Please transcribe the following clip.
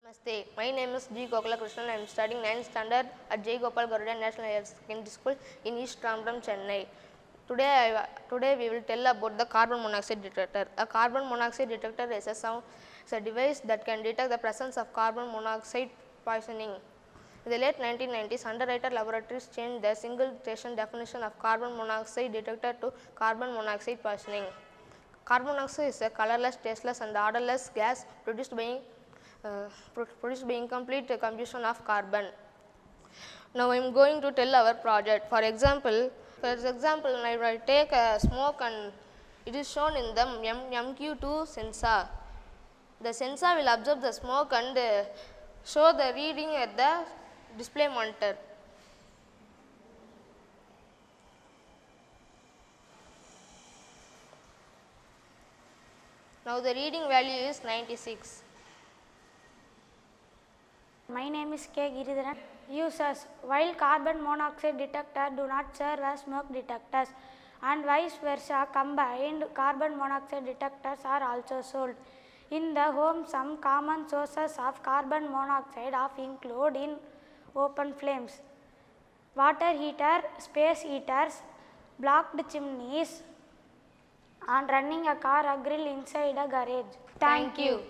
Namaste. My name is G. Gokala Krishnan. I am studying 9th standard at J. Gopal Garuda National Higher Secondary School in East Ramram, Chennai. Today we will tell about the carbon monoxide detector. A carbon monoxide detector is a device that can detect the presence of carbon monoxide poisoning. In the late 1990s, underwriter laboratories changed the single station definition of carbon monoxide detector to carbon monoxide poisoning. Carbon monoxide is a colorless, tasteless and odorless gas produced by incomplete combustion of carbon. Now I am going to tell our project. For example, I will take a smoke and it is shown in the MQ2 sensor. The sensor will observe the smoke and show the reading at the display monitor. Now the reading value is 96. My name is K. Giridharan. Users: while carbon monoxide detector do not serve as smoke detectors and vice versa, combined carbon monoxide detectors are also sold. In the home, some common sources of carbon monoxide include in open flames, water heater, space heaters, blocked chimneys, and running a car or grill inside a garage. Thank you.